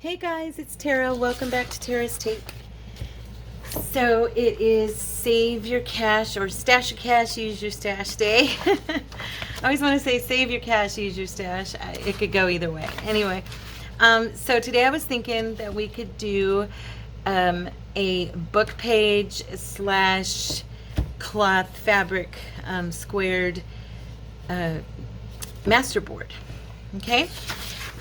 Hey guys, it's Tara. Welcome back to Tara's Take. So it is save your cash or stash your cash, use your stash day. I always want to say save your cash, use your stash. It could go either way. Anyway, so today I was thinking that we could do a book page slash cloth fabric squared masterboard. Okay.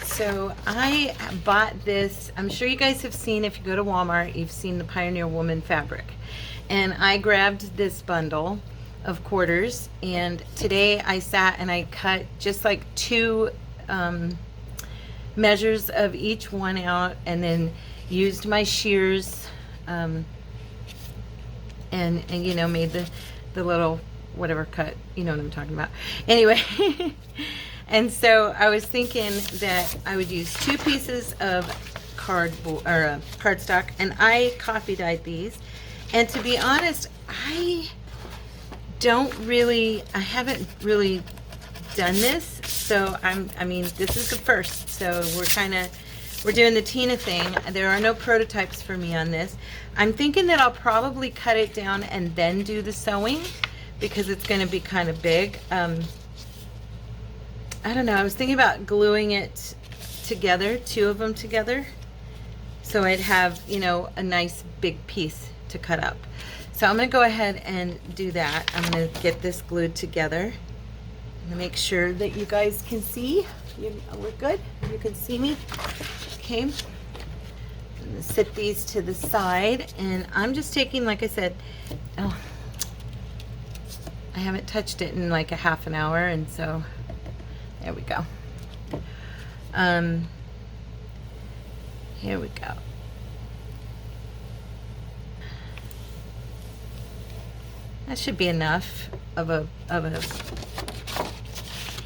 So I bought this. I'm sure you guys have seen, if you go to Walmart, you've seen the Pioneer Woman fabric. And I grabbed this bundle of quarters, and today I sat and I cut just like two measures of each one out, and then used my shears and you know, made the little whatever cut, you know what I'm talking about. Anyway. And so I was thinking that I would use two pieces of cardboard or cardstock, and I coffee dyed these. And to be honest, I haven't really done this. So I mean, this is the first. So we're doing the Tina thing. There are no prototypes for me on this. I'm thinking that I'll probably cut it down and then do the sewing because it's going to be kind of big. I don't know, I was thinking about gluing it together, two of them together, so I'd have, you know, a nice big piece to cut up. So I'm going to go ahead and do that. I'm going to get this glued together. I'm going to make sure that you guys can see. We're good? You can see me? Okay. I'm going to set these to the side, and I'm just taking, like I said, I haven't touched it in like a half an hour, and so there we go. Here we go. That should be enough of a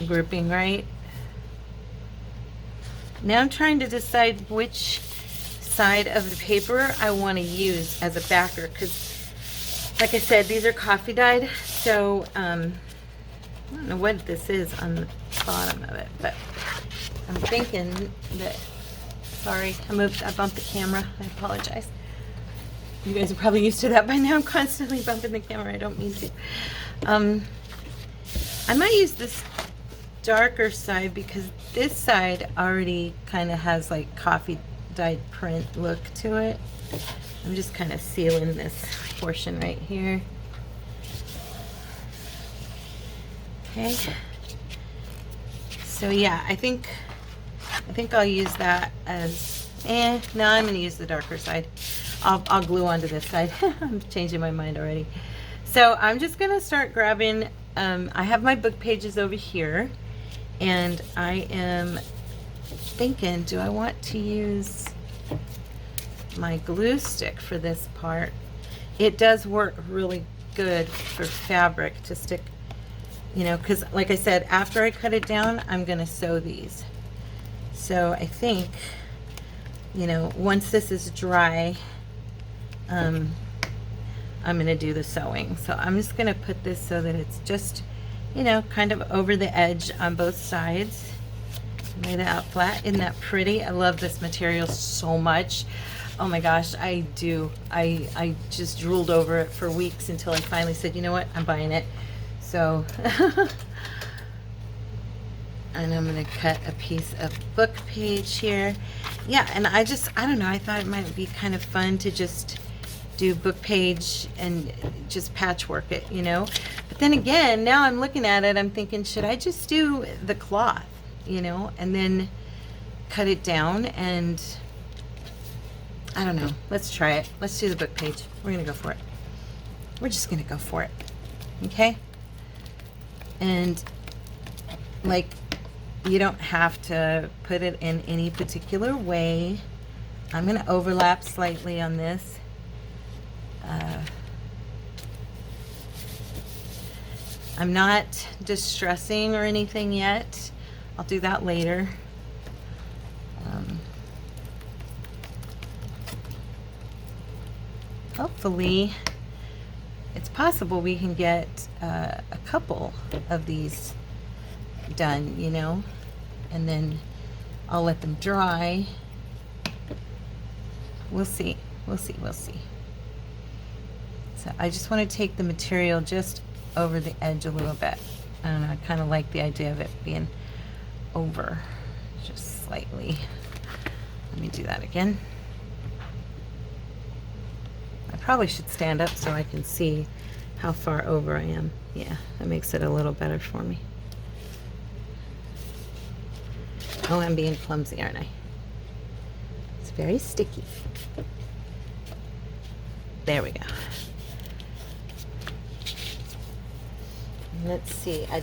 grouping, right? Now I'm trying to decide which side of the paper I want to use as a backer, because like I said, these are coffee dyed, so I don't know what this is on the bottom of it, but I'm thinking that, sorry, I bumped the camera. I apologize. You guys are probably used to that by now. I'm constantly bumping the camera. I don't mean to. I might use this darker side because this side already kind of has like coffee dyed print look to it. I'm just kind of sealing this portion right here. Okay. So yeah, I think I'll use that as, no, I'm going to use the darker side. I'll glue onto this side. I'm changing my mind already. So I'm just going to start grabbing, I have my book pages over here, and I am thinking, do I want to use my glue stick for this part? It does work really good for fabric to stick, you know, because like I said, after I cut it down, I'm going to sew these. So I think, you know, once this is dry, I'm going to do the sewing. So I'm just going to put this so that it's just, you know, kind of over the edge on both sides. Lay that out flat. Isn't that pretty? I love this material so much. Oh my gosh, I do. I just drooled over it for weeks until I finally said, you know what, I'm buying it. So, and I'm going to cut a piece of book page here. Yeah, and I don't know, I thought it might be kind of fun to just do book page and just patchwork it, you know. But then again, now I'm looking at it, I'm thinking, should I just do the cloth, you know, and then cut it down? And I don't know. Let's try it. Let's do the book page. We're going to go for it. We're just going to go for it. Okay? And like, you don't have to put it in any particular way. I'm going to overlap slightly on this. I'm not distressing or anything yet. I'll do that later. Hopefully it's possible we can get a couple of these done, you know, and then I'll let them dry we'll see. We'll see. We'll see. So I just want to take the material just over the edge a little bit. I don't know, I kind of like the idea of it being over just slightly. Let me do that again. I probably should stand up so I can see how far over I am. Yeah, that makes it a little better for me. Oh, I'm being clumsy, aren't I? It's very sticky. There we go. Let's see, I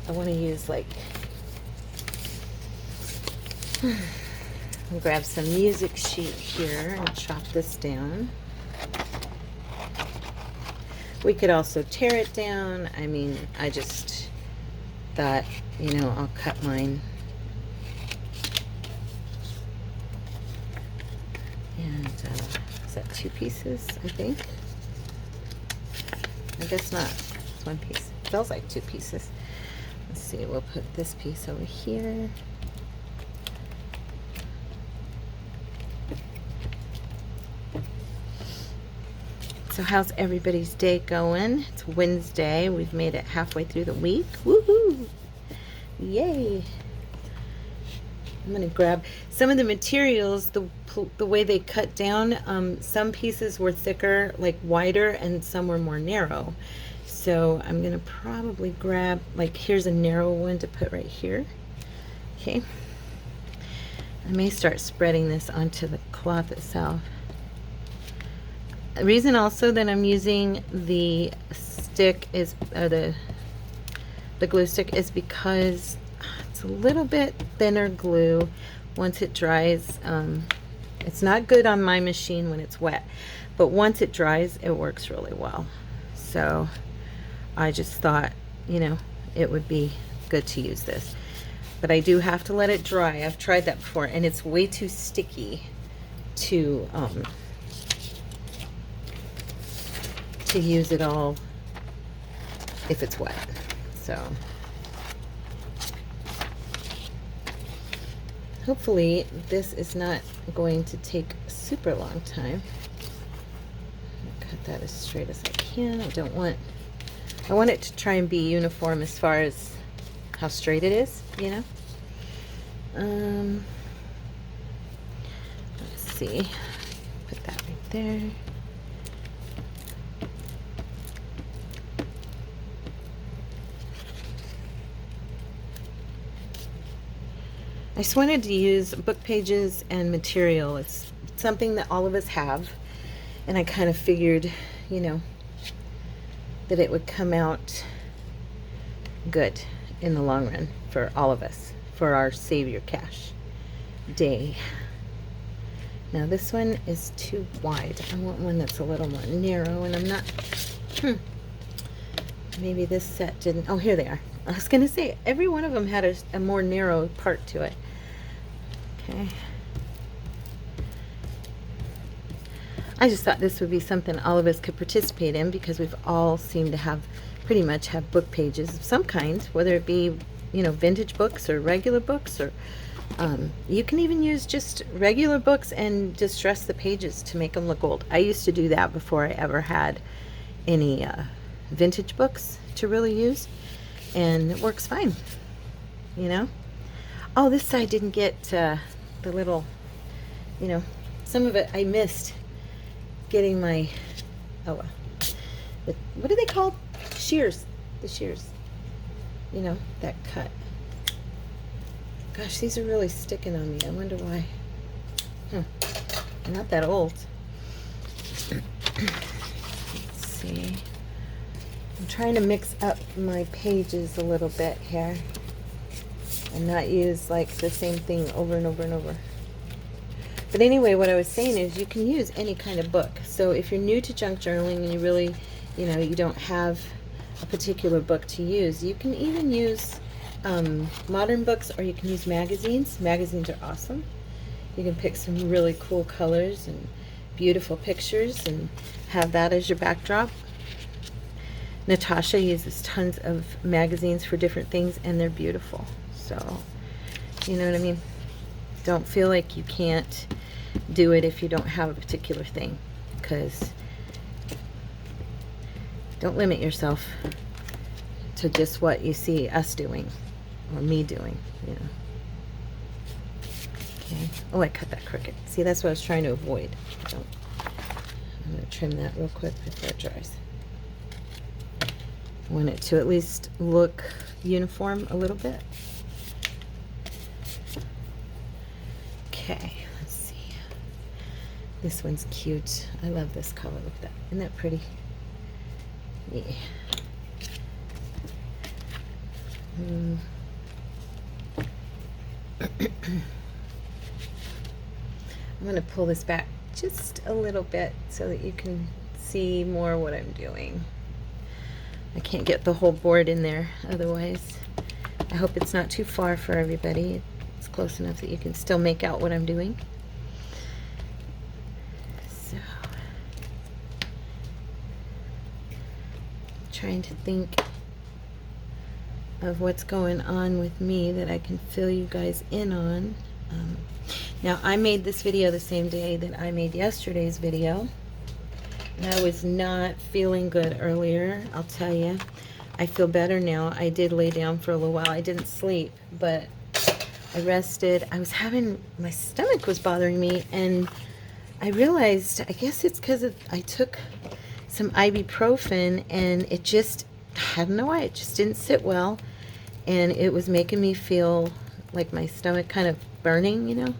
want to use like, I'll grab some music sheet here and chop this down. We could also tear it down. I mean, I just thought, you know, I'll cut mine. And is that 2 pieces, I think? I guess not. It's 1 piece. It feels like 2 pieces. Let's see, we'll put this piece over here. So how's everybody's day going? It's Wednesday. We've made it halfway through the week. Woohoo! Yay! I'm going to grab some of the materials, the way they cut down. Some pieces were thicker, like wider, and some were more narrow. So I'm going to probably grab, like, here's a narrow one to put right here. Okay. I may start spreading this onto the cloth itself. The reason also that I'm using the stick is, the glue stick, is because it's a little bit thinner glue once it dries. It's not good on my machine when it's wet, but once it dries, it works really well. So I just thought, you know, it would be good to use this. But I do have to let it dry. I've tried that before, and it's way too sticky to use it all if it's wet. So hopefully this is not going to take a super long time. Cut that as straight as I can. I want it to try and be uniform as far as how straight it is, you know. Let's see, put that right there. I just wanted to use book pages and material. It's something that all of us have, and I kind of figured, you know, that it would come out good in the long run for all of us, for our Save Your Cash Day. Now this one is too wide. I want one that's a little more narrow, and I'm not, maybe this set didn't, oh, here they are. I was going to say, every one of them had a more narrow part to it. Okay. I just thought this would be something all of us could participate in, because we've all seemed to have, pretty much have book pages of some kind, whether it be, you know, vintage books or regular books, or you can even use just regular books and distress the pages to make them look old. I used to do that before I ever had any vintage books to really use. And it works fine, you know. Oh, this side didn't get the little, you know, some of it I missed getting my, oh well, what are they called? Shears, the shears, you know, that cut. Gosh, these are really sticking on me. I wonder why. They're not that old. Let's see. I'm trying to mix up my pages a little bit here and not use like the same thing over and over and over. But anyway, what I was saying is you can use any kind of book. So if you're new to junk journaling and you really, you know, you don't have a particular book to use, you can even use modern books, or you can use magazines. Magazines are awesome. You can pick some really cool colors and beautiful pictures and have that as your backdrop. Natasha uses tons of magazines for different things, and they're beautiful. So, you know what I mean? Don't feel like you can't do it if you don't have a particular thing, because don't limit yourself to just what you see us doing or me doing, you know. Okay. Oh, I cut that crooked. See, that's what I was trying to avoid. I'm going to trim that real quick before it dries. I want it to at least look uniform a little bit. Okay, let's see. This one's cute. I love this color. Look at that. Isn't that pretty? Yeah. I'm going to pull this back just a little bit so that you can see more what I'm doing. I can't get the whole board in there otherwise. I hope it's not too far for everybody. It's close enough that you can still make out what I'm doing. So, trying to think of what's going on with me that I can fill you guys in on. Now, I made this video the same day that I made yesterday's video, and I was not feeling good earlier, I'll tell you. I feel better now. I did lay down for a little while. I didn't sleep, but I rested. My stomach was bothering me, and I realized, I guess it's because I took some ibuprofen, and it just, I don't know why, it just didn't sit well, and it was making me feel like my stomach kind of burning, you know.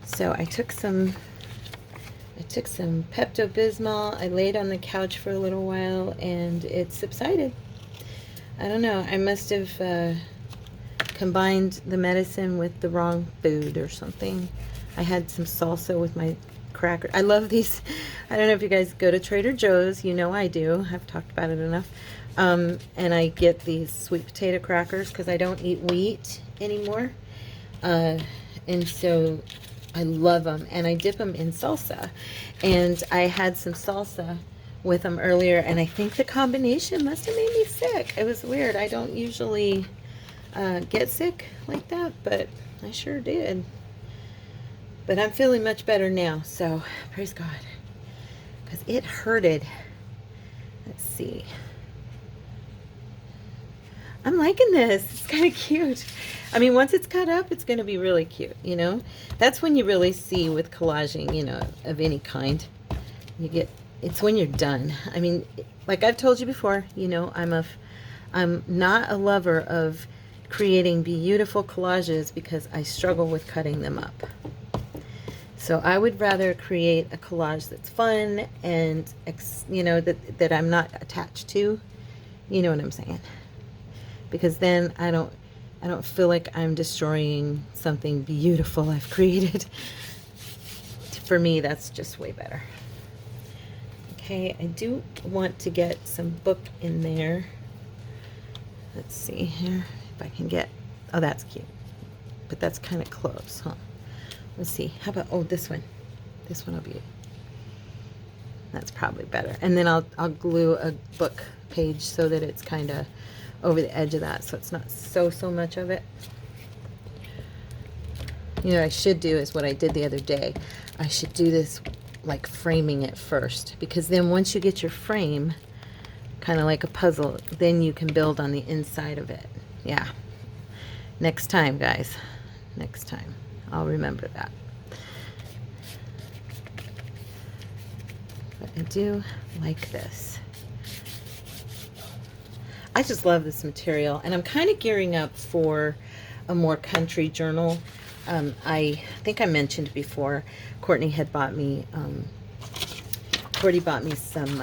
So I took some Pepto-Bismol. I laid on the couch for a little while, and it subsided. I don't know. I must have combined the medicine with the wrong food or something. I had some salsa with my cracker. I love these. I don't know if you guys go to Trader Joe's. You know I do. I've talked about it enough. And I get these sweet potato crackers because I don't eat wheat anymore. And so I love them, and I dip them in salsa. And I had some salsa with them earlier, and I think the combination must have made me sick. It was weird. I don't usually get sick like that, but I sure did. But I'm feeling much better now, so praise God. Because it hurted. Let's see. I'm liking this. It's kind of cute. I mean, once it's cut up, it's going to be really cute, you know? That's when you really see with collaging, you know, of any kind. It's when you're done. I mean, like I've told you before, you know, I'm not a lover of creating beautiful collages because I struggle with cutting them up. So I would rather create a collage that's fun and, you know, that I'm not attached to. You know what I'm saying? Because then I don't feel like I'm destroying something beautiful I've created. For me, that's just way better. Okay, I do want to get some book in there. Let's see here if I can get, oh, that's cute. But that's kind of close, huh? Let's see, how about, oh, this one. This one will be, that's probably better. And then I'll glue a book page so that it's kind of over the edge of that, so it's not so much of it. You know what I should do is what I did the other day. I should do this like framing it first, because then once you get your frame, kind of like a puzzle, then you can build on the inside of it. Yeah. Next time, guys. Next time. I'll remember that. But I do like this. I just love this material, and I'm kind of gearing up for a more country journal. I think I mentioned before, Courtney bought me some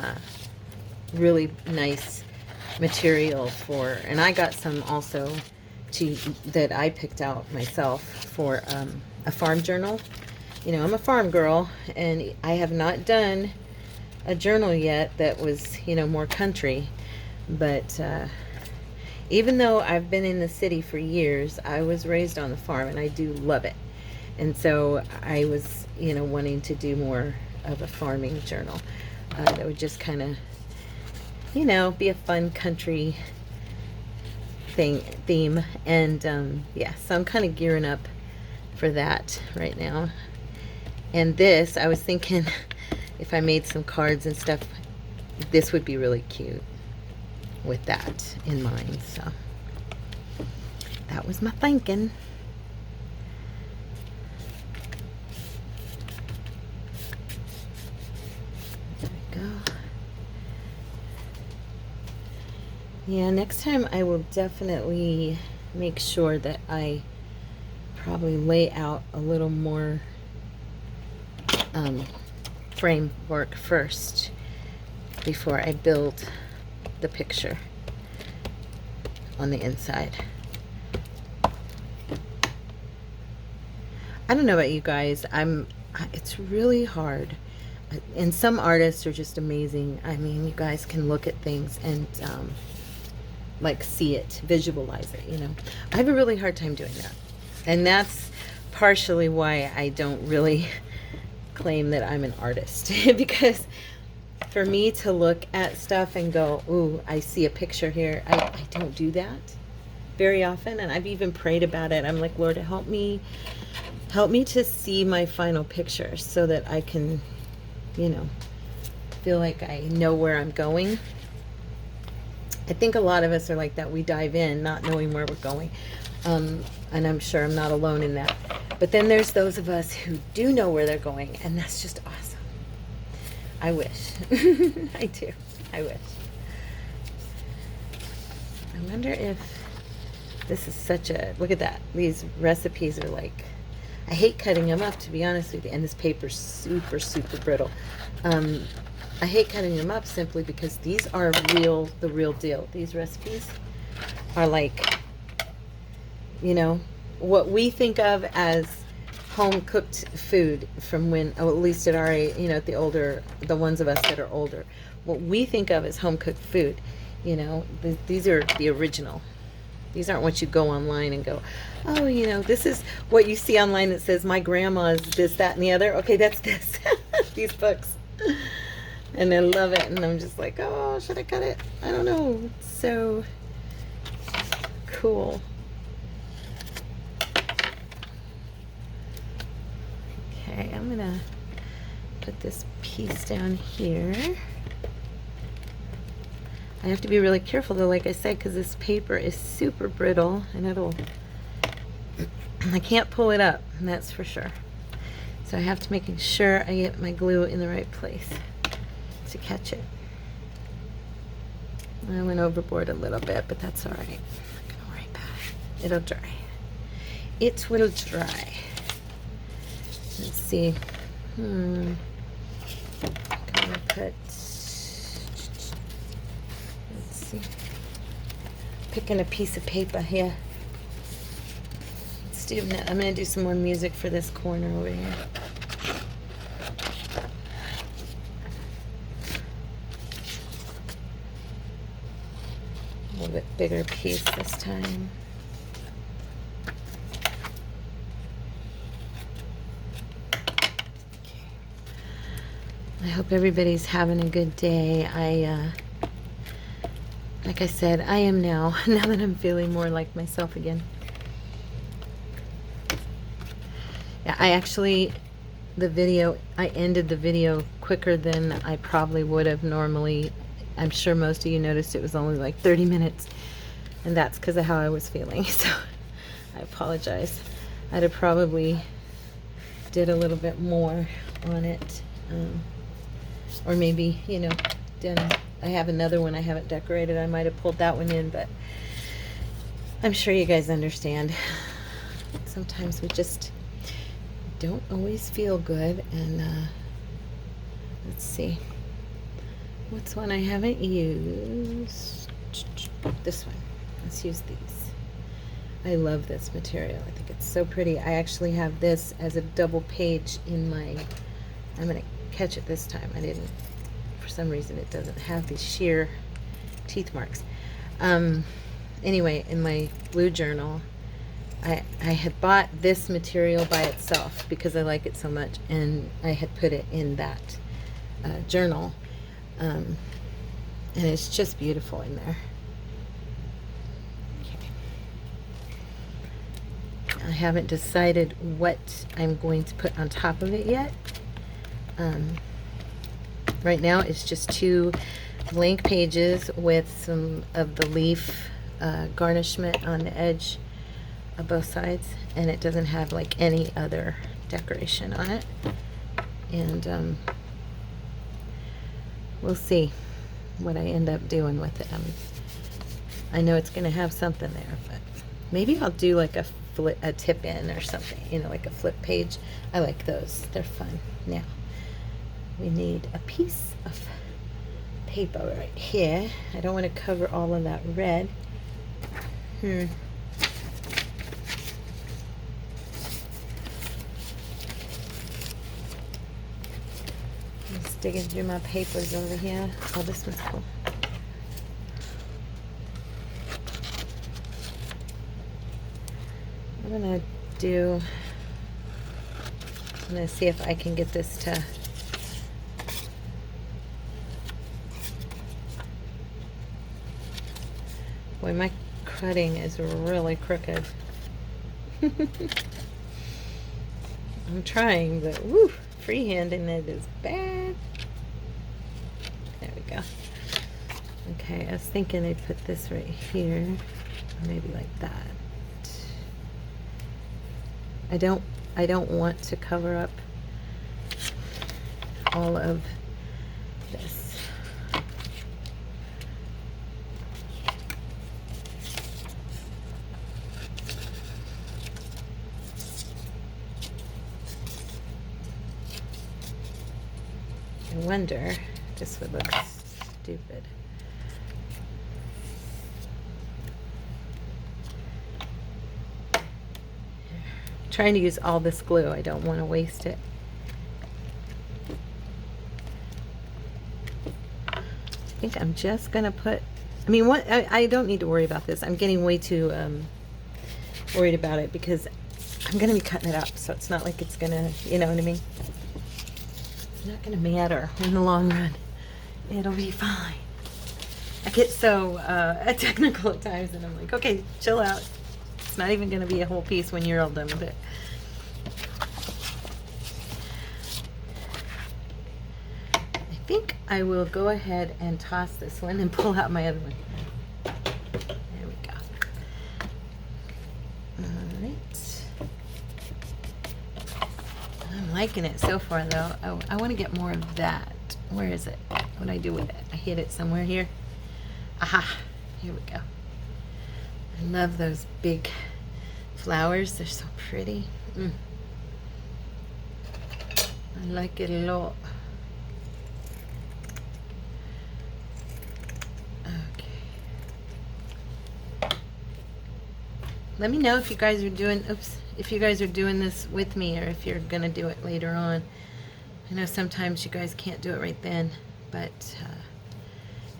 really nice material for, and I got some also that I picked out myself for a farm journal. You know, I'm a farm girl, and I have not done a journal yet that was, you know, more country. But even though I've been in the city for years, I was raised on the farm, and I do love it. And so I was, you know, wanting to do more of a farming journal that would just kind of, you know, be a fun country theme. And yeah, so I'm kind of gearing up for that right now. And this, I was thinking if I made some cards and stuff, this would be really cute with that in mind. So that was my thinking. There we go. Yeah, next time I will definitely make sure that I probably lay out a little more framework first before I build the picture on the inside. I don't know about you guys, it's really hard. And some artists are just amazing. I mean, you guys can look at things and like see it, visualize it, you know. I have a really hard time doing that. And that's partially why I don't really claim that I'm an artist. Because for me to look at stuff and go, ooh, I see a picture here, I don't do that very often. And I've even prayed about it. I'm like, Lord, help me to see my final picture so that I can, you know, feel like I know where I'm going. I think a lot of us are like that. We dive in not knowing where we're going. And I'm sure I'm not alone in that. But then there's those of us who do know where they're going, and that's just awesome. I wish. I do. I wish. I wonder if this is such a, look at that. These recipes are like, I hate cutting them up, to be honest with you. And this paper's super, super brittle. I hate cutting them up simply because these are the real deal. These recipes are like, you know, what we think of as home cooked food from when, oh, at least at our age, you know, the ones of us that are older, what we think of as home cooked food, you know, these are the original. These aren't what you go online and go, oh, you know, this is what you see online that says my grandma's this, that, and the other. Okay, that's this. These books. And I love it. And I'm just like, oh, should I cut it? I don't know. It's so cool. Okay, I'm going to put this piece down here. I have to be really careful though, like I said, because this paper is super brittle and I can't pull it up, and that's for sure. So I have to make sure I get my glue in the right place to catch it. I went overboard a little bit, but that's all right. I'm not gonna worry about it. It'll dry. It will dry. Let's see. I'm gonna put, picking a piece of paper here. I'm going to do some more music for this corner over here. A little bit bigger piece this time. Okay. I hope everybody's having a good day. Like I said, I am now that I'm feeling more like myself again. Yeah, I ended the video quicker than I probably would have normally. I'm sure most of you noticed it was only like 30 minutes, and that's because of how I was feeling. So I apologize. I'd have probably did a little bit more on it, or maybe, you know, done. I have another one I haven't decorated. I might have pulled that one in, but I'm sure you guys understand. Sometimes we just don't always feel good. And let's see, what's one I haven't used? This one. Let's use these. I love this material. I think it's so pretty. I actually have this as a double page in my, I'm going to catch it this time. I didn't, for some reason it doesn't have these sheer teeth marks. Anyway, in my blue journal, I had bought this material by itself because I like it so much, and I had put it in that journal, and it's just beautiful in there. Okay. I haven't decided what I'm going to put on top of it yet. Right now it's just 2 blank pages with some of the leaf garnishment on the edge of both sides, and it doesn't have like any other decoration on it. And we'll see what I end up doing with it. I know it's going to have something there, but maybe I'll do like a tip in or something, you know, like a flip page. I like those. They're fun. Now, we need a piece of paper right here. I don't want to cover all of that red. I'm just digging through my papers over here. Oh, this one's cool. I'm gonna see if I can get this to boy, my cutting is really crooked. I'm trying, but woo, freehanding it is bad. There we go. Okay, I was thinking I'd put this right here, or maybe like that. I don't want to cover up all of this. I wonder, this would look stupid. Trying to use all this glue. I don't want to waste it. I think I'm just gonna put, I mean, what I don't need to worry about this. I'm getting way too worried about it because I'm gonna be cutting it up, so it's not like it's gonna, you know what I mean? It's not gonna matter in the long run. It'll be fine. I get so technical at times, and I'm like, okay, chill out. It's not even gonna be a whole piece when you're all done with it. I think I will go ahead and toss this one and pull out my other one. There we go. All right. I'm liking it so far, though. I want to get more of that. Where is it? What do I do with it? I hid it somewhere here. Aha! Here we go. I love those big flowers. They're so pretty. I like it a lot. Okay. Let me know if you guys are doing, if you guys are doing this with me or if you're gonna do it later on. I know sometimes you guys can't do it right then, but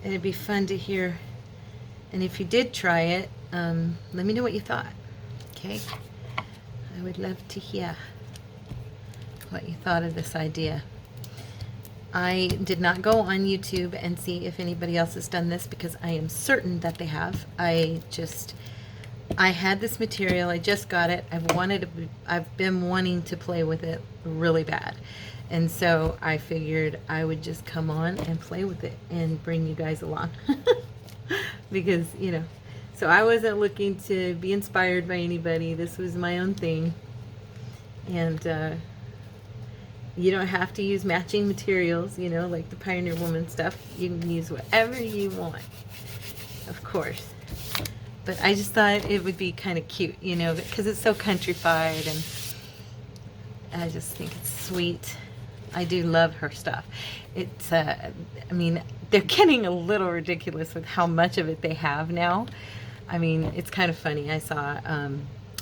it'd be fun to hear. And if you did try it, let me know what you thought. Okay? I would love to hear what you thought of this idea. I did not go on YouTube and see if anybody else has done this because I am certain that they have. I had this material, I just got it. I've been wanting to play with it really bad. And so I figured I would just come on and play with it and bring you guys along. Because, you know, so I wasn't looking to be inspired by anybody. This was my own thing. And you don't have to use matching materials, you know, like the Pioneer Woman stuff. You can use whatever you want, of course. But I just thought it would be kind of cute, you know, because it's so countrified, and I just think it's sweet. I do love her stuff. It's, I mean, they're getting a little ridiculous with how much of it they have now. I mean, it's kind of funny. I saw,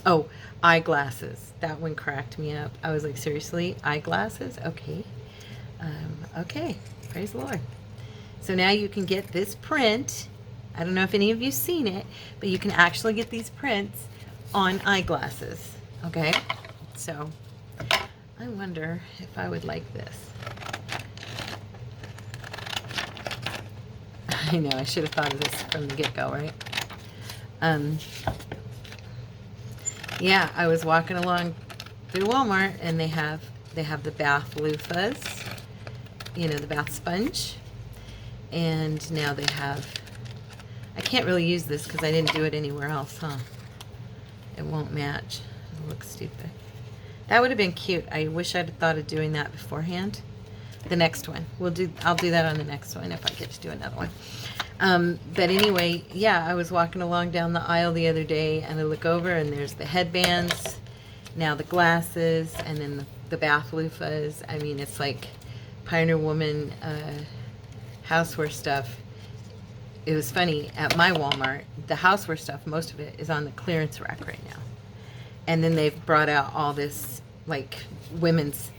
oh, eyeglasses. That one cracked me up. I was like, seriously, eyeglasses? Okay. Okay, praise the Lord. So now you can get this print. I don't know if any of you've seen it, but you can actually get these prints on eyeglasses. Okay, so I wonder if I would like this. I know, I should have thought of this from the get-go, right? Yeah, I was walking along through Walmart, and they have the bath loofahs, you know, the bath sponge, and now they have. I can't really use this because I didn't do it anywhere else, huh? It won't match. It looks stupid. That would have been cute. I wish I'd thought of doing that beforehand. The next one. I'll do that on the next one if I get to do another one. But anyway, yeah, I was walking along down the aisle the other day, and I look over, and there's the headbands, now the glasses, and then the bath loofahs. I mean, it's like Pioneer Woman houseware stuff. It was funny, at my Walmart, the houseware stuff, most of it is on the clearance rack right now. And then they've brought out all this, like, women's,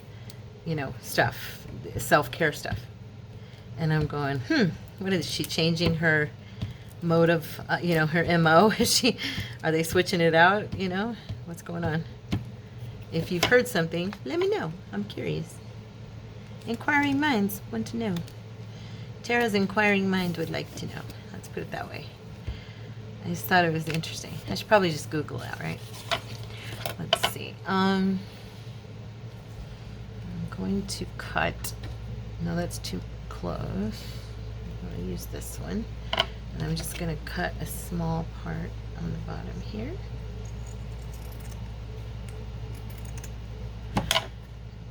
you know, stuff, self-care stuff. And I'm going, what is she changing her mode of, you know, her MO? Are they switching it out, you know? What's going on? If you've heard something, let me know. I'm curious. Inquiring minds want to know. Tara's inquiring mind would like to know. Let's put it that way. I just thought it was interesting. I should probably just Google that, right? Let's see. I'm going to cut. No, that's too close. I'm going to use this one. And I'm just going to cut a small part on the bottom here.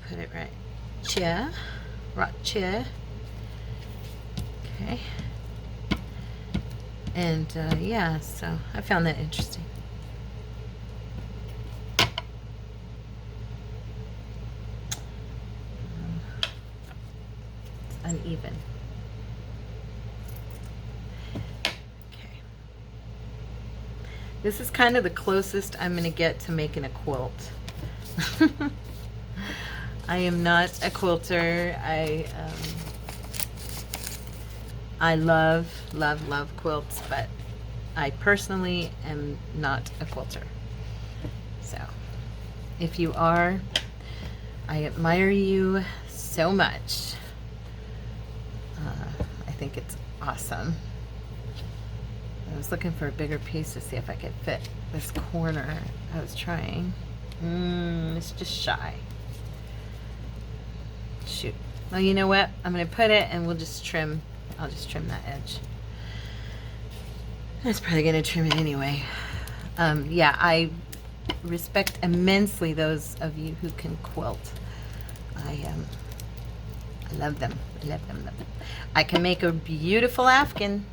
Put it right here. Right here. Okay. And yeah, so I found that interesting. It's uneven. Okay. This is kind of the closest I'm going to get to making a quilt. I am not a quilter. I love quilts, but I personally am not a quilter. So, if you are, I admire you so much. I think it's awesome. I was looking for a bigger piece to see if I could fit this corner. I was trying. It's just shy. Shoot. Well, you know what? I'm going to put it, and we'll just trim. I'll just trim that edge. I was probably going to trim it anyway. Yeah, I respect immensely those of you who can quilt. I love them. Love them. I can make a beautiful Afghan.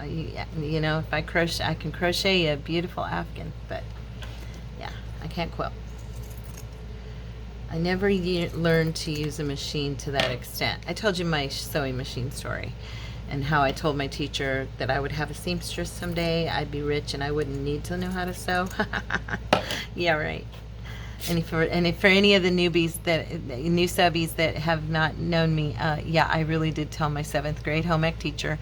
You know, if I crochet, I can crochet a beautiful Afghan. But yeah, I can't quilt. I never learned to use a machine to that extent. I told you my sewing machine story and how I told my teacher that I would have a seamstress someday. I'd be rich and I wouldn't need to know how to sew. Yeah, right. And for any of the new subbies that have not known me, yeah, I really did tell my 7th grade home ec teacher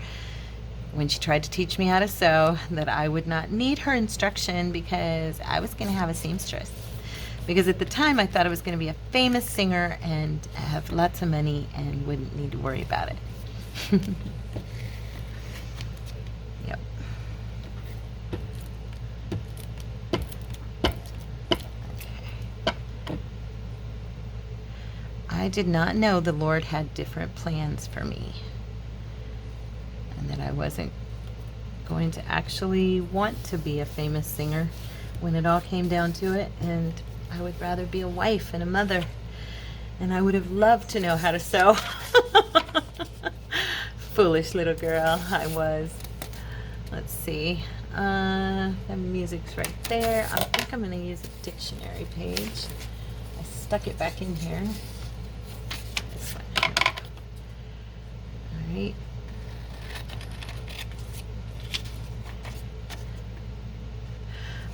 when she tried to teach me how to sew that I would not need her instruction because I was going to have a seamstress. Because at the time I thought I was going to be a famous singer and have lots of money and wouldn't need to worry about it. Yep. Okay. I did not know the Lord had different plans for me. And that I wasn't going to actually want to be a famous singer when it all came down to it. And I would rather be a wife and a mother. And I would have loved to know how to sew. Foolish little girl I was. Let's see. The music's right there. I think I'm going to use a dictionary page. I stuck it back in here. This one. All right.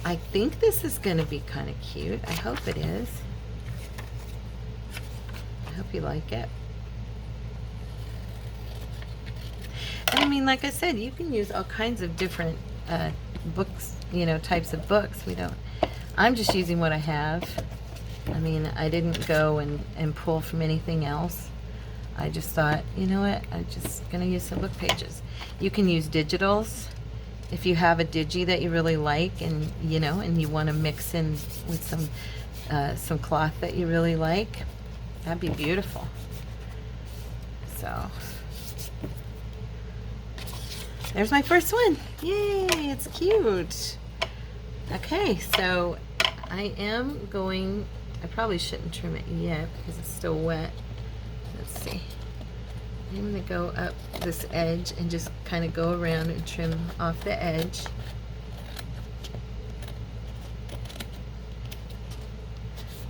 I think this is going to be kind of cute. I hope it is. I hope you like it. And I mean, like I said, you can use all kinds of different books, you know, types of books. I'm just using what I have. I mean, I didn't go and pull from anything else. I just thought, you know what, I'm just going to use some book pages. You can use digitals. if you have a digi that you really like, and and you want to mix in with some cloth that you really like, that'd be beautiful. So there's my first one. Yay, it's cute. Okay, so I probably shouldn't trim it yet because it's still wet. Let's see. I'm going to go up this edge and just kind of go around and trim off the edge.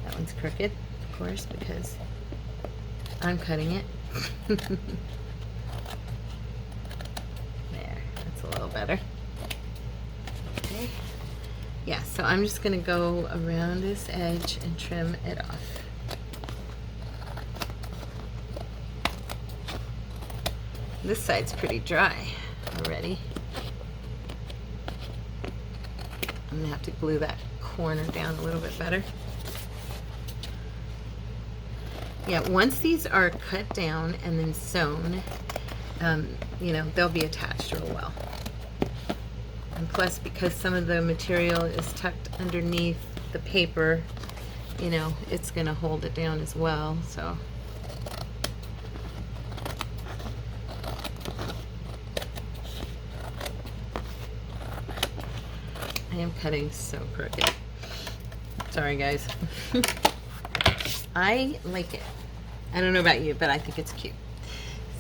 That one's crooked, of course, because I'm cutting it. There, that's a little better. Okay. Yeah, so I'm just going to go around this edge and trim it off. This side's pretty dry already. I'm going to have to glue that corner down a little bit better. Yeah, once these are cut down and then sewn, they'll be attached real well. And plus, because some of the material is tucked underneath the paper, it's going to hold it down as well. So I am cutting so crooked. Sorry, guys. I like it. I don't know about you, but I think it's cute.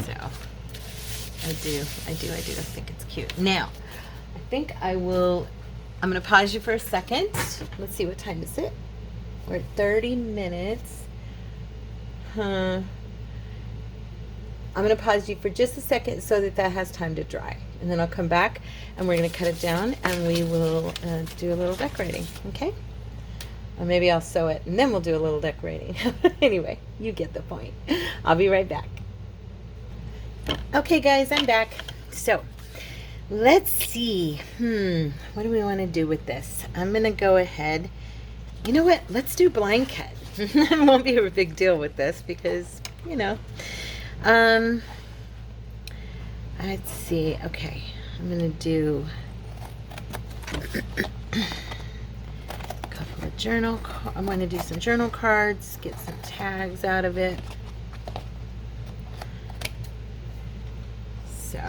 So I do think it's cute. Now, I think I'm going to pause you for a second. Let's see, what time is it? We're at 30 minutes. I'm going to pause you for just a second so that has time to dry. And then I'll come back and we're going to cut it down and we will do a little decorating, okay? Or maybe I'll sew it and then we'll do a little decorating. Anyway, you get the point. I'll be right back. Okay, guys, I'm back. So let's see. What do we want to do with this? I'm going to go ahead. You know what? Let's do blind cut. It won't be a big deal with this because, let's see. Okay, I'm going to do I'm going to do some journal cards, get some tags out of it. So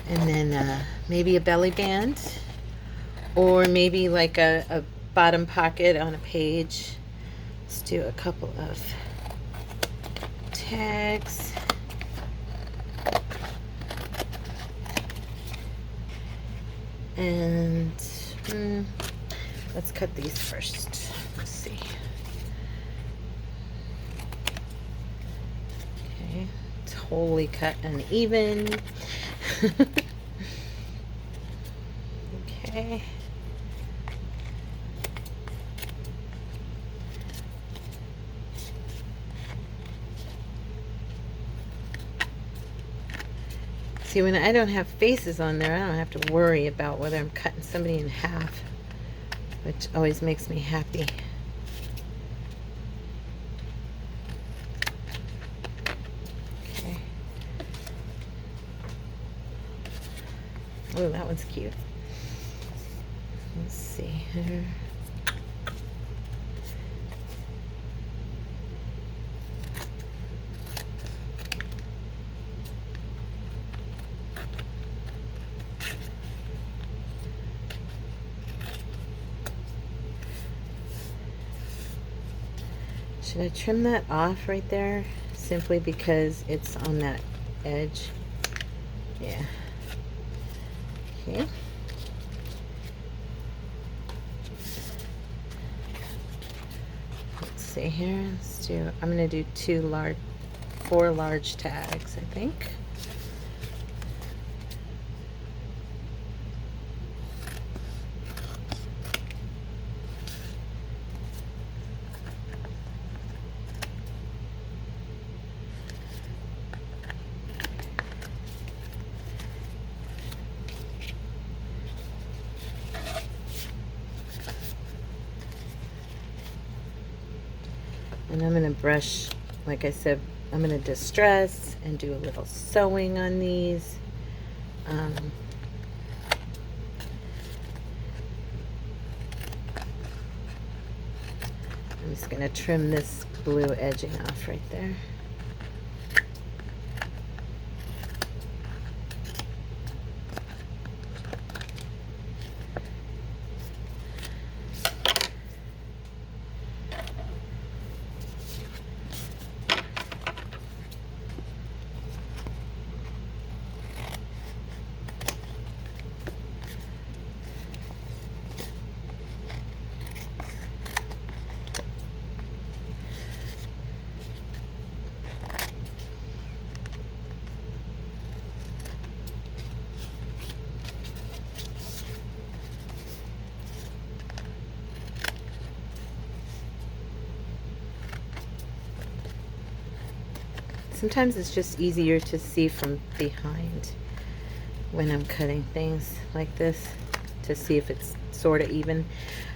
and then maybe a belly band, or maybe like a bottom pocket on a page. Let's do a couple of tags. And let's cut these first. Let's see. Okay, totally cut uneven. Okay. See, when I don't have faces on there, I don't have to worry about whether I'm cutting somebody in half, which always makes me happy. Okay. Oh, that one's cute. Let's see here. Should I trim that off right there simply because it's on that edge? Yeah. Okay. Let's see here. I'm going to do 4 large tags, I think. And I'm going to brush, like I said I'm going to distress and do a little sewing on these. I'm just going to trim this blue edging off right there. Sometimes it's just easier to see from behind when I'm cutting things like this to see if it's sort of even.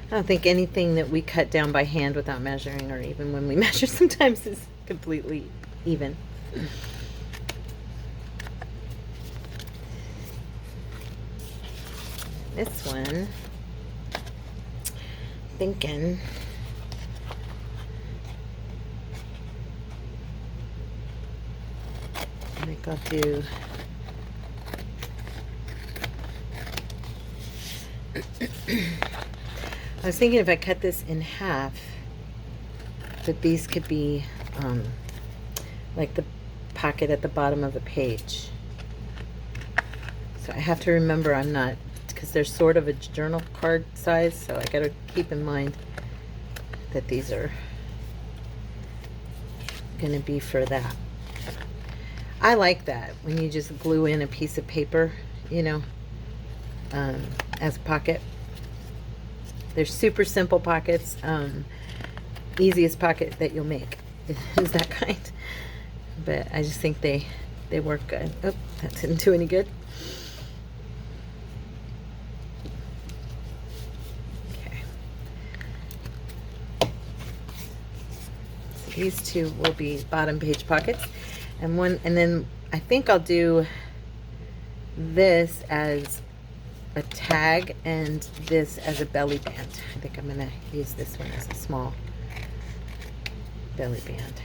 I don't think anything that we cut down by hand without measuring, or even when we measure, sometimes is completely even. This one, thinking I think I'll do I was thinking if I cut this in half, that these could be like the pocket at the bottom of a page. So I have to remember I'm not, because they're sort of a journal card size, so I got to keep in mind that these are going to be for that. I like that when you just glue in a piece of paper, you know, as a pocket. They're super simple pockets. Easiest pocket that you'll make is that kind. But I just think they work good. Oh, that didn't do any good. Okay. So these two will be bottom page pockets. And then I think I'll do this as a tag and this as a belly band. I think I'm gonna use this one as a small belly band.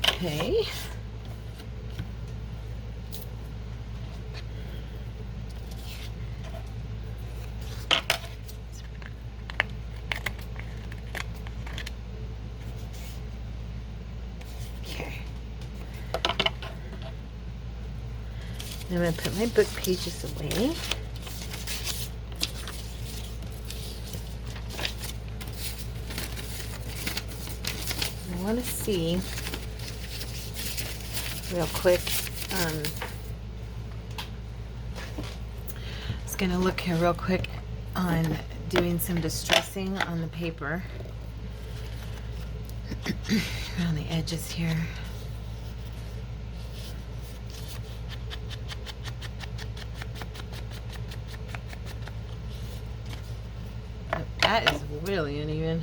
Okay. I'm going to put my book pages away. I want to see real quick. I was going to look here real quick on doing some distressing on the paper around the edges here. That is really uneven.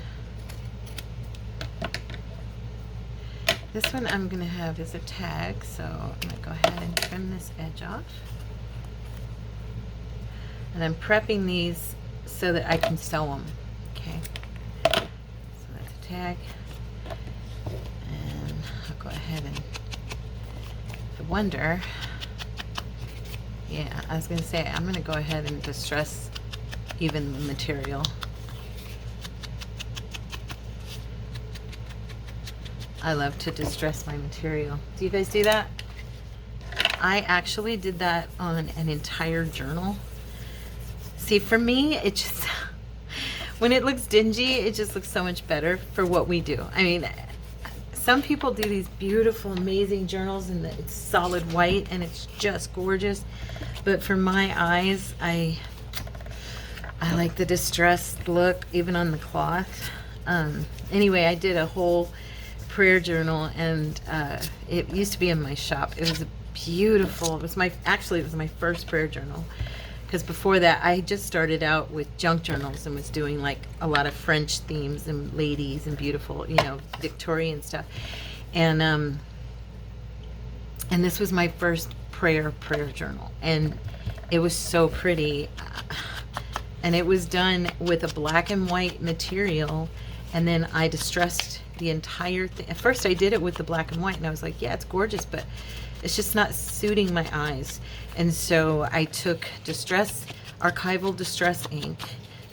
This one I'm going to have as a tag, so I'm going to go ahead and trim this edge off. And I'm prepping these so that I can sew them. Okay. So that's a tag. And I'll go ahead and, I wonder, yeah, I was going to say, I'm going to go ahead and distress even the material. I love to distress my material. Do you guys do that? I actually did that on an entire journal. See, for me, it just, when it looks dingy, it just looks so much better for what we do. I mean, some people do these beautiful, amazing journals and it's solid white and it's just gorgeous. But for my eyes, I like the distressed look, even on the cloth. Anyway, I did a whole prayer journal, and it used to be in my shop. It was beautiful. It was actually it was my first prayer journal, because before that I just started out with junk journals and was doing like a lot of French themes and ladies and beautiful, you know, Victorian stuff. And this was my first prayer journal, and it was so pretty. And it was done with a black and white material, and then I distressed the entire thing. At first I did it with the black and white, and I was like, yeah, it's gorgeous, but it's just not suiting my eyes. And so I took archival distress ink,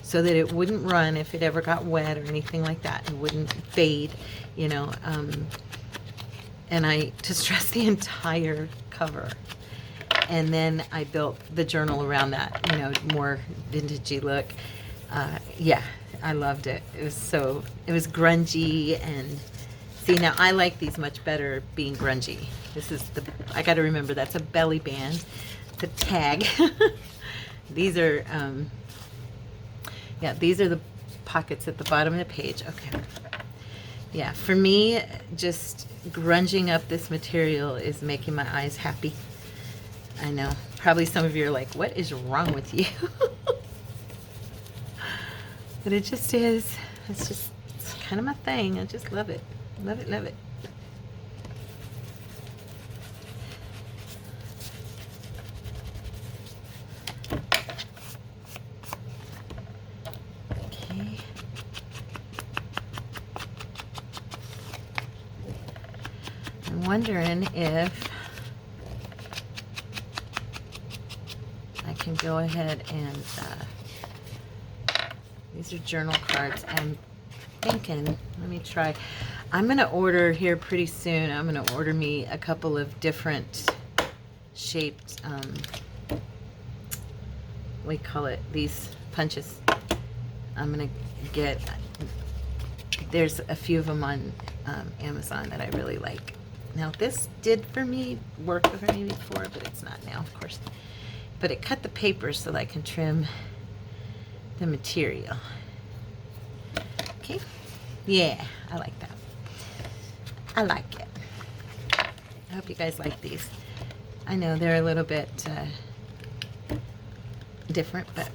so that it wouldn't run if it ever got wet or anything like that. It wouldn't fade, you know. And I distressed the entire cover. And then I built the journal around that, you know, more vintagey look. Yeah, I loved it. It was grungy. And see, now I like these much better being grungy. I got to remember, that's a belly band, the tag. These are, yeah, these are the pockets at the bottom of the page. Okay. Yeah, for me, just grunging up this material is making my eyes happy. I know. Probably some of you are like, what is wrong with you? But it just is. It's kind of my thing. I just love it. Love it, love it. Okay. I'm wondering if I can go ahead and, these are journal cards. I'm thinking, let me try. I'm going to order here pretty soon. I'm going to order me a couple of different shaped, what do you call it? These punches. I'm going to get, there's a few of them on Amazon that I really like. Now this did work for me before, but it's not now, of course. But it cut the paper so that I can trim the material. Okay. Yeah, I like that. I like it. I hope you guys like these. I know they're a little bit different, but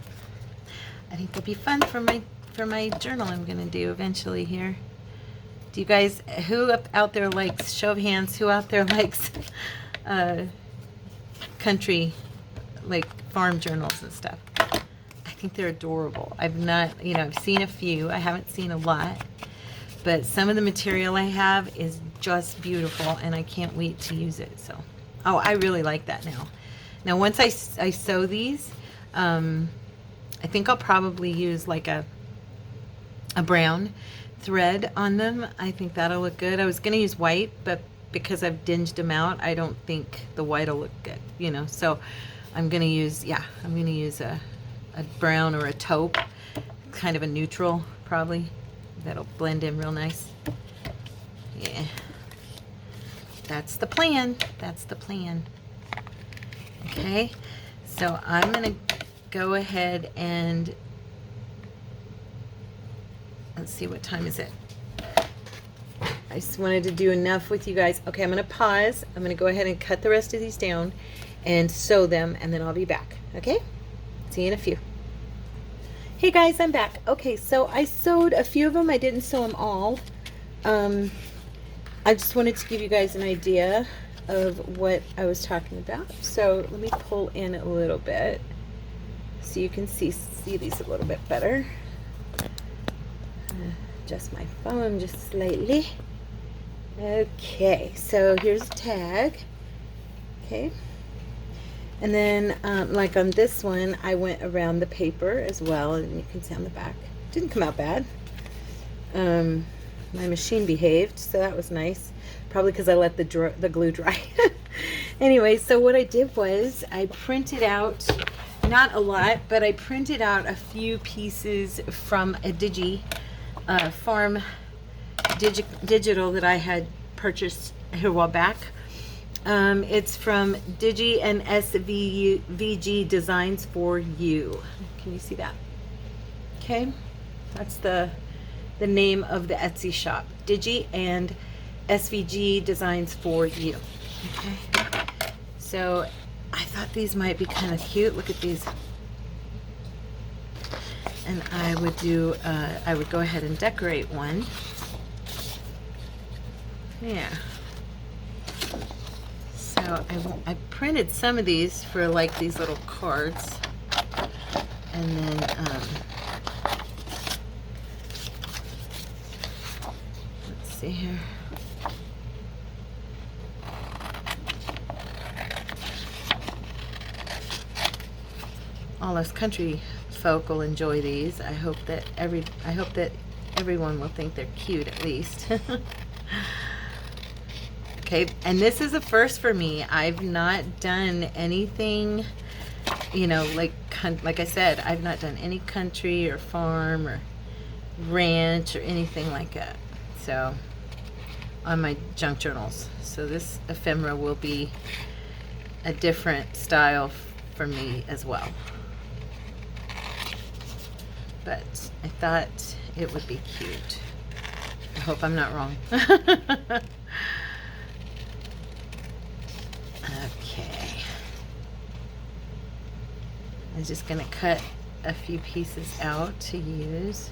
I think they'll be fun for my journal I'm gonna do eventually here. Do you guys, who out there likes, show of hands, who out there likes country, like farm journals and stuff? I think they're adorable. I've not, you know, I've seen a few. I haven't seen a lot, but some of the material I have is just beautiful, and I can't wait to use it. So, oh, I really like that now. Now, once I sew these, I think I'll probably use like a brown thread on them. I think that'll look good. I was going to use white, but because I've dinged them out, I don't think the white will look good, you know. So I'm going to use, yeah, I'm going to use a brown or a taupe, kind of a neutral probably. That'll blend in real nice. Yeah. That's the plan. That's the plan. Okay. So I'm going to go ahead and let's see, what time is it? I just wanted to do enough with you guys. Okay, I'm going to pause. I'm going to go ahead and cut the rest of these down and sew them, and then I'll be back. Okay? See you in a few. Hey guys, I'm back. Okay, so I sewed a few of them. I didn't sew them all. I just wanted to give you guys an idea of what I was talking about. So let me pull in a little bit so you can see these a little bit better. Adjust my phone just slightly. Okay, so here's a tag. Okay, and then like on this one, I went around the paper as well, and you can see on the back. Didn't come out bad. My machine behaved, so that was nice. Probably because I let the glue dry. Anyway, so what I did was I printed out, not a lot, but I printed out a few pieces from a farm digital that I had purchased here a while back. It's from Digi and SVG Designs for You. Can you see that? Okay, that's the name of the Etsy shop, Digi and SVG Designs for You. Okay, So I thought these might be kind of cute. Look at these. And I would do, I would go ahead and decorate one. Yeah. So I printed some of these for like these little cards. And then, let's see here. All us country folk will enjoy these. I hope that everyone will think they're cute at least. Okay, and this is a first for me. I've not done anything, you know, like I said, I've not done any country or farm or ranch or anything like that. So on my junk journals. So this ephemera will be a different style for me as well. But I thought it would be cute. I hope I'm not wrong. Okay. I'm just going to cut a few pieces out to use.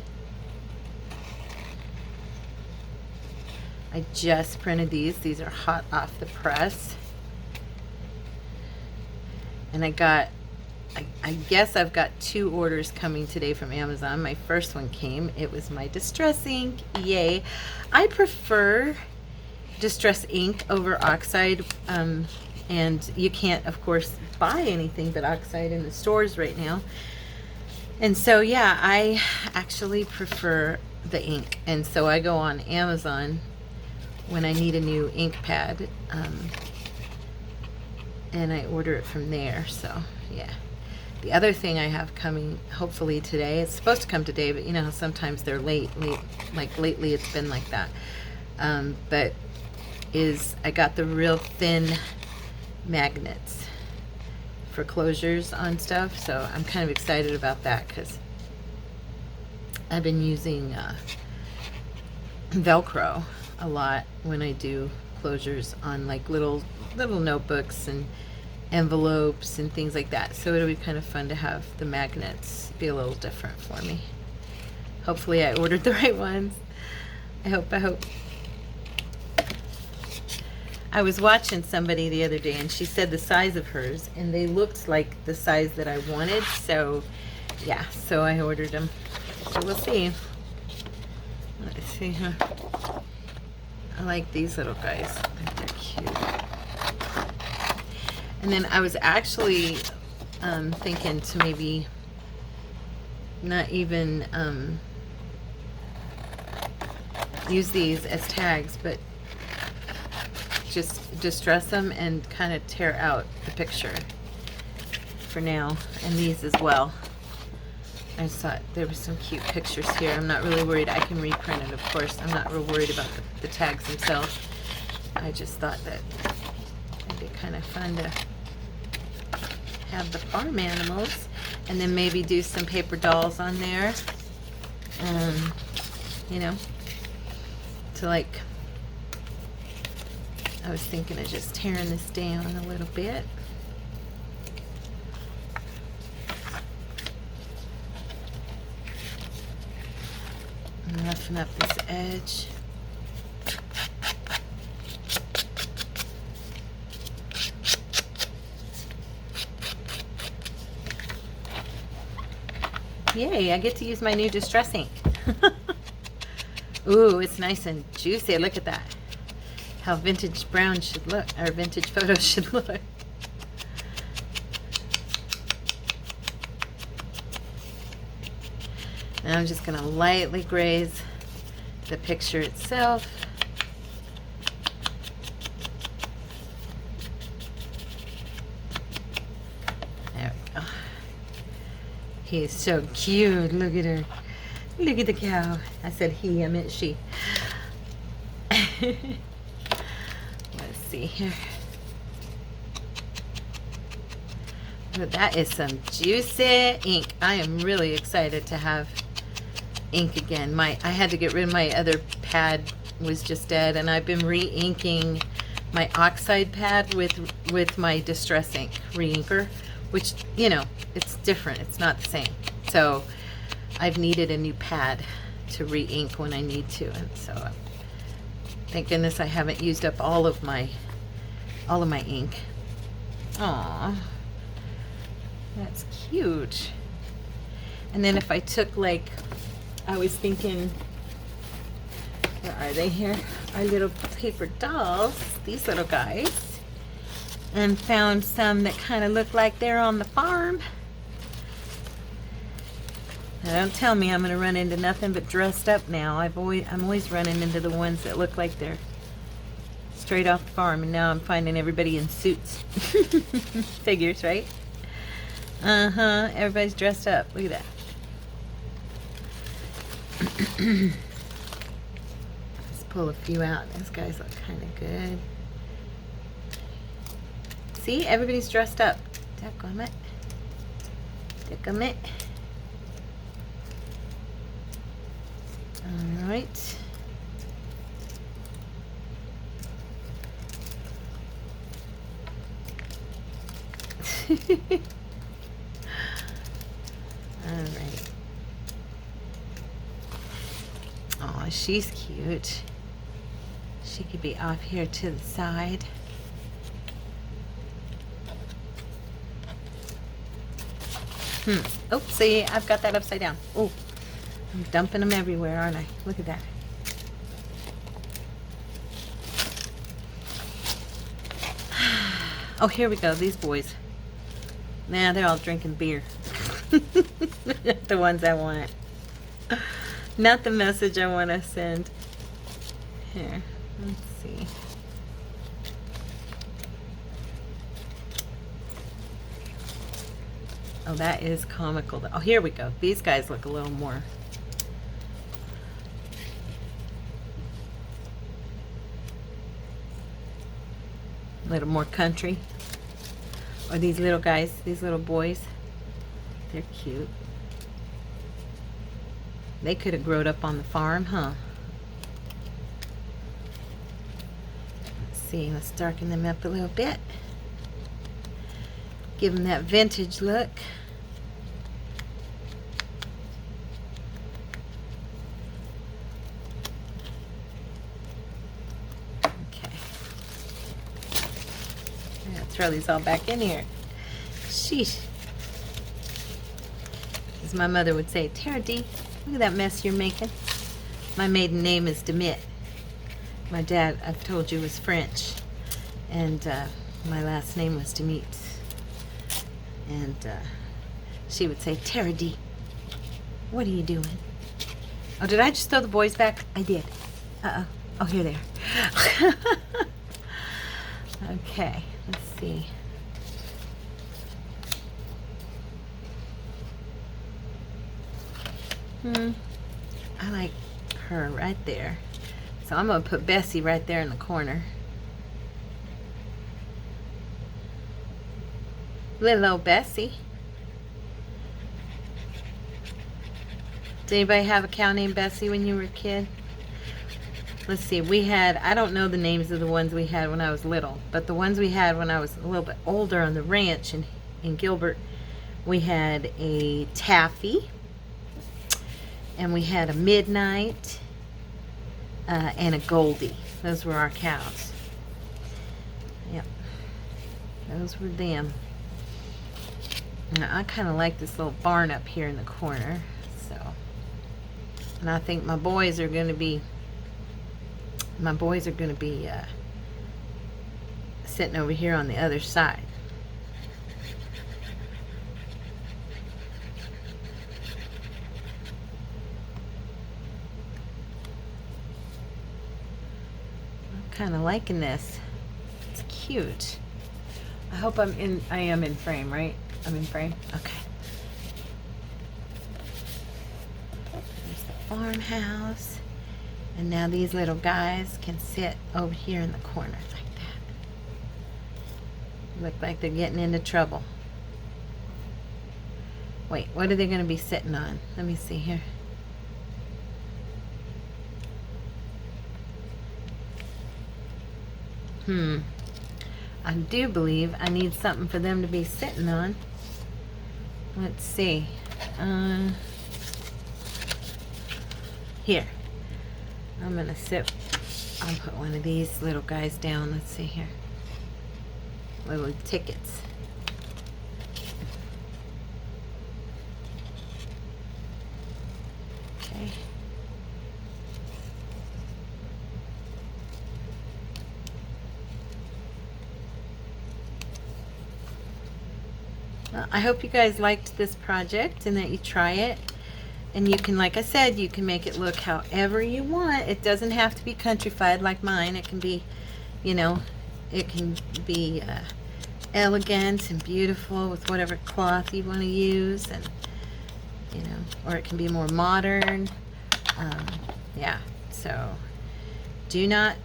I just printed these. These are hot off the press. And I guess I've got 2 orders coming today from Amazon. My first one came. It was my distress ink. Yay. I prefer distress ink over oxide. And you can't, of course, buy anything but oxide in the stores right now. And so, yeah, I actually prefer the ink. And so I go on Amazon when I need a new ink pad. And I order it from there. So, yeah. The other thing I have coming, hopefully today, it's supposed to come today, but you know how sometimes they're late, like lately it's been like that. But I got the real thin magnets for closures on stuff, so I'm kind of excited about that because I've been using Velcro a lot when I do closures on like little notebooks and envelopes and things like that. So it'll be kind of fun to have the magnets be a little different for me. Hopefully I ordered the right ones. I hope. I was watching somebody the other day and she said the size of hers and they looked like the size that I wanted. So yeah, so I ordered them. So we'll see. Let's see, huh? I like these little guys. I think they're cute. And then I was actually thinking to maybe not even use these as tags, but just distress them and kind of tear out the picture for now, and these as well. I just thought there were some cute pictures here. I'm not really worried. I can reprint it, of course. I'm not real worried about the tags themselves. I just thought that it'd be kind of fun to have the farm animals, and then maybe do some paper dolls on there. You know, to like, I was thinking of just tearing this down a little bit. And roughen up this edge. Yay, I get to use my new distress ink. Ooh, it's nice and juicy. Look at that. How vintage brown should look, or vintage photos should look. Now I'm just going to lightly graze the picture itself. There we go. He is so cute. Look at her. Look at the cow. I said he, I meant she. Let's see here. Oh, that is some juicy ink. I am really excited to have ink again. I had to get rid of my other pad, was just dead, and I've been re-inking my oxide pad with my Distress ink re-inker, which, you know, it's different. It's not the same. So I've needed a new pad to re-ink when I need to, and so thank goodness I haven't used up all of my ink. Aww, that's cute. And then if I took, like, I was thinking, where are they here? Our little paper dolls, these little guys, and found some that kind of look like they're on the farm. Now, don't tell me I'm going to run into nothing but dressed up now. I'm always running into the ones that look like they're straight off the farm, and now I'm finding everybody in suits. Figures, right? Everybody's dressed up. Look at that. Let's pull a few out. These guys look kind of good. See, everybody's dressed up. Dadgummit. Dadgummit. All right. All right. Oh, she's cute. She could be off here to the side. Oh, see, I've got that upside down. Oh, I'm dumping them everywhere, aren't I? Look at that. Oh, here we go. These boys. Nah, they're all drinking beer. The ones I want. Not the message I want to send. Here, let's see. Oh, that is comical. Oh, here we go. These guys look a little more. A little more country. Or these little guys, these little boys. They're cute. They could have grown up on the farm, huh? Let's see, let's darken them up a little bit. Give them that vintage look. Okay. I'm gonna throw these all back in here. Sheesh. As my mother would say, Tara D, look at that mess you're making. My maiden name is Demit. My dad, I've told you, was French. And my last name was Demit. And she would say, Tara D, what are you doing? Oh, did I just throw the boys back? I did. Uh-oh. Oh, here they are. Okay, let's see. I like her right there. So I'm going to put Bessie right there in the corner. Little old Bessie. Did anybody have a cow named Bessie when you were a kid? Let's see, we had, I don't know the names of the ones we had when I was little, but the ones we had when I was a little bit older on the ranch in Gilbert, we had a Taffy, and we had a Midnight, and a Goldie. Those were our cows. Yep, those were them. Now, I kind of like this little barn up here in the corner, so, and I think my boys are going to be sitting over here on the other side. I'm kind of liking this. It's cute. I hope I am in frame, right? I'm in frame? Okay. There's the farmhouse. And now these little guys can sit over here in the corner like that. Look like they're getting into trouble. Wait, what are they going to be sitting on? Let me see here. I do believe I need something for them to be sitting on. Let's see. Here. I'm gonna I'll put one of these little guys down. Let's see here. Little tickets. Okay. Well, I hope you guys liked this project and that you try it. And you can, like I said, you can make it look however you want. It doesn't have to be countrified like mine. It can be, you know, it can be elegant and beautiful with whatever cloth you want to use, and you know, or it can be more modern. Yeah, so do not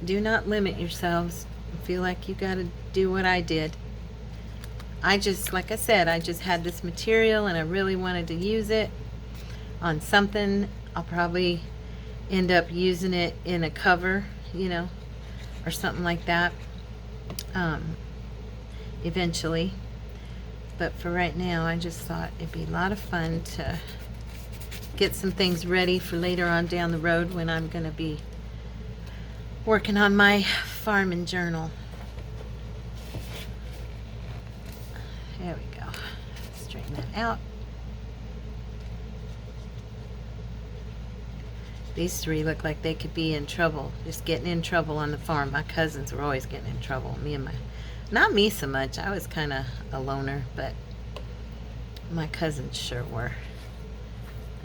limit yourselves. Feel like you got to do what I did. I just, like I said, I just had this material and I really wanted to use it on something. I'll probably end up using it in a cover, you know, or something like that, eventually. But for right now, I just thought it'd be a lot of fun to get some things ready for later on down the road when I'm going to be working on my farming journal. There we go. Straighten that out. These three look like they could be in trouble, just getting in trouble on the farm. My cousins were always getting in trouble. Not me so much. I was kind of a loner, but my cousins sure were.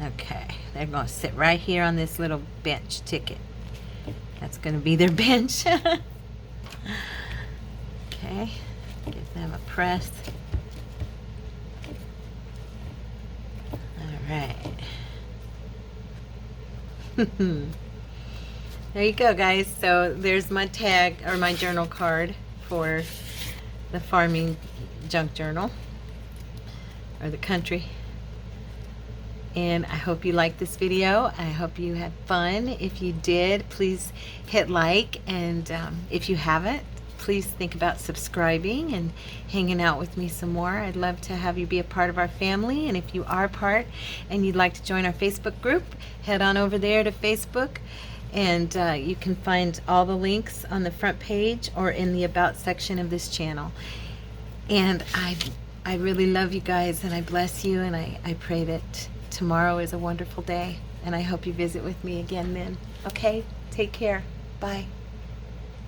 Okay, they're going to sit right here on this little bench ticket. That's going to be their bench. Okay, give them a press. All right. There you go, guys. So there's my tag, or my journal card for the farming junk journal, or the country. And I hope you liked this video. I hope you had fun. If you did, please hit like, and if you haven't, please think about subscribing and hanging out with me some more. I'd love to have you be a part of our family, and if you are part and you'd like to join our Facebook group, head on over there to Facebook, and you can find all the links on the front page or in the About section of this channel. And I really love you guys, and I bless you, and I pray that tomorrow is a wonderful day, and I hope you visit with me again then. Okay? Take care. Bye.